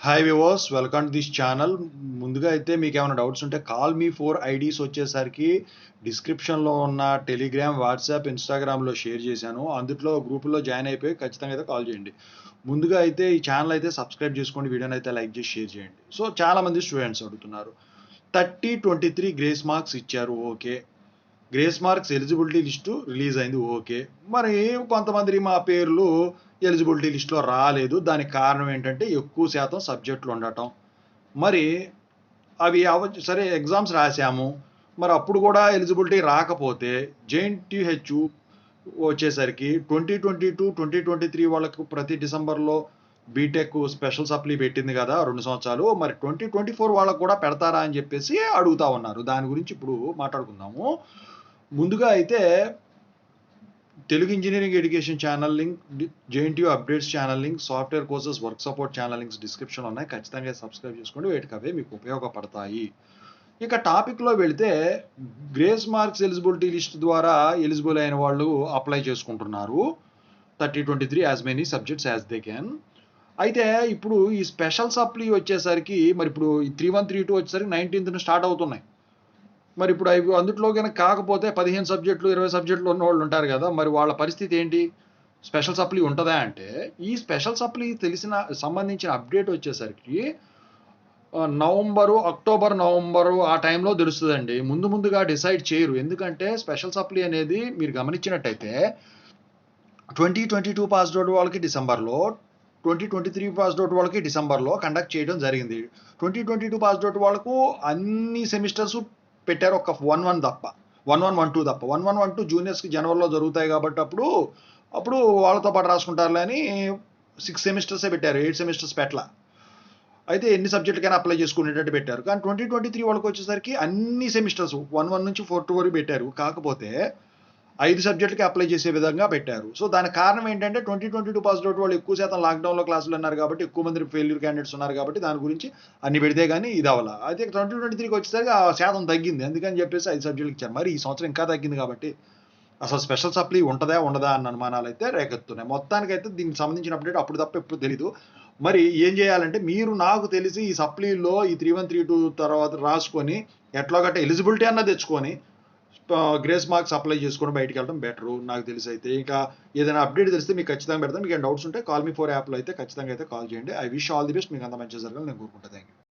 Hi viewers, welcome to this channel. ముందుగా అయితే మీకు ఏమైనా డౌట్స్ ఉంటే కాల్ మీ ఫోర్ ఐడీస్ వచ్చేసరికి డిస్క్రిప్షన్లో ఉన్న టెలిగ్రామ్, వాట్సాప్, ఇన్స్టాగ్రామ్లో షేర్ చేశాను. అందులో గ్రూపుల్లో జాయిన్ అయిపోయి ఖచ్చితంగా అయితే కాల్ చేయండి. ముందుగా అయితే ఈ ఛానల్ అయితే సబ్స్క్రైబ్ చేసుకోండి, వీడియోని అయితే లైక్ చేసి షేర్ చేయండి. సో చాలామంది స్టూడెంట్స్ అడుగుతున్నారు, 30-23 గ్రేస్ మార్క్స్ ఇచ్చారు, okay. Grace marks eligibility list release అయింది, ఓకే. మరి కొంతమంది మా పేర్లు ఎలిజిబిలిటీ లిస్టులో రాలేదు. దానికి కారణం ఏంటంటే ఎక్కువ శాతం సబ్జెక్టులు ఉండటం. మరి అవి సరే ఎగ్జామ్స్ రాసాము, మరి అప్పుడు కూడా ఎలిజిబిలిటీ రాకపోతే జేఎన్టీహెచ్ వచ్చేసరికి 2022-2023 వాళ్ళకు ప్రతి డిసెంబర్లో బీటెక్ స్పెషల్ సప్లీ పెట్టింది కదా 2 సంవత్సరాలు, మరి 2024 వాళ్ళకు కూడా పెడతారా అని చెప్పేసి అడుగుతా ఉన్నారు. దాని గురించి ఇప్పుడు మాట్లాడుకుందాము. ముందుగా అయితే Telugu engineering education channel link, JNTU updates channel link, software courses work support channel links డిస్క్రిప్షన్లో ఉన్నాయి. ఖచ్చితంగా సబ్స్క్రైబ్ చేసుకోండి, వేటికి అవే మీకు ఉపయోగపడతాయి. ఇక టాపిక్లో వెళితే గ్రేస్ మార్క్స్ ఎలిజిబిలిటీ లిస్ట్ ద్వారా ఎలిజిబుల్ అయిన వాళ్ళు అప్లై చేసుకుంటున్నారు 30-23 as many subjects as they can. అయితే ఇప్పుడు ఈ స్పెషల్ సప్లీ వచ్చేసరికి మరి ఇప్పుడు 3132 వచ్చేసరికి 19th స్టార్ట్ అవుతున్నాయి. మరి ఇప్పుడు అవి అందుట్లో కనుక కాకపోతే 15 సబ్జెక్టులు 20 సబ్జెక్టులు ఉన్న వాళ్ళు ఉంటారు కదా, మరి వాళ్ళ పరిస్థితి ఏంటి? స్పెషల్ సప్లీ ఉంటుందా అంటే, ఈ స్పెషల్ సప్లీ సంబంధించిన అప్డేట్ వచ్చేసరికి అక్టోబర్ నవంబరు ఆ టైంలో తెలుస్తుందండి. ముందుగా డిసైడ్ చేయరు. ఎందుకంటే స్పెషల్ సప్లీ అనేది మీరు గమనించినట్టయితే 2022 పాస్డ్ అవుట్ వాళ్ళకి డిసెంబర్లో, 2023 పాస్డ్ అవుట్ వాళ్ళకి డిసెంబర్లో కండక్ట్ చేయడం జరిగింది. 2022 పాస్డ్ అవుట్ వాళ్ళకు అన్ని సెమిస్టర్స్ పెట్టారు, ఒక 1-1 తప్ప, 1-1-1-2 తప్ప. 1-1-1-2 జూనియర్స్కి జనవరిలో జరుగుతాయి కాబట్టి అప్పుడు వాళ్ళతో పాటు రాసుకుంటారులే అని 6 సెమిస్టర్సే పెట్టారు, 8 సెమిస్టర్స్ పెట్టలా. అయితే ఎన్ని సబ్జెక్టులకైనా అప్లై చేసుకునేటట్టు పెట్టారు. కానీ 2023 వాళ్ళకి వచ్చేసరికి అన్ని సెమిస్టర్స్ 1-1 నుంచి 4-2 వరకు పెట్టారు. కాకపోతే 5 సబ్జెక్టులకి అప్లై చేసే విధంగా పెట్టారు. సో దానికి కారణం ఏంటంటే 2022 పాస్డ్ అవుట్ వాళ్ళు ఎక్కువ శాతం లాక్డౌన్లో క్లాసులు ఉన్నారు కాబట్టి, ఎక్కువ మంది ఫెయిల్యూర్ క్యాండిడేట్స్ ఉన్నారు కాబట్టి దాని గురించి అన్ని పెడితే కానీ ఇది అవ్వాల. అయితే 2023కి వచ్చేసరికి ఆ శాతం తగ్గింది, అందుకని చెప్పేసి 5 సబ్జెక్టులు ఇచ్చారు. మరి ఈ సంవత్సరం ఇంకా తగ్గింది కాబట్టి అసలు స్పెషల్ సప్లీ ఉంటుందా ఉండదా అన్న అనుమానాలు అయితే రేకెత్తున్నాయి. మొత్తానికైతే దీనికి సంబంధించిన అప్డేట్ అప్పుడు తప్ప ఎప్పుడు తెలీదు. మరి ఏం చేయాలంటే, మీరు నాకు తెలిసి ఈ సప్లీలో ఈ 3132 తర్వాత రాసుకొని ఎట్లాగట్ట ఎలిజిబిలిటీ అన్న తెచ్చుకొని గ్రేస్ మార్క్స్ అప్లై చేసుకొని బయటికి వెళ్ళడం బెటరు నాకు తెలిసి. అయితే ఇంకా ఏదైనా అప్డేట్ తెలిస్తే మీకు ఖచ్చితంగా పెడతాను. మీకు ఏమైనా డౌట్స్ ఉంటే కాల్ మీ ఫోర్ యాప్లో అయితే ఖచ్చితంగా అయితే కాల్ చేయండి. I wish all the best, మీకు అంత మంచిగా జరగాలని నేను కోరుకుంటాను. Thank you.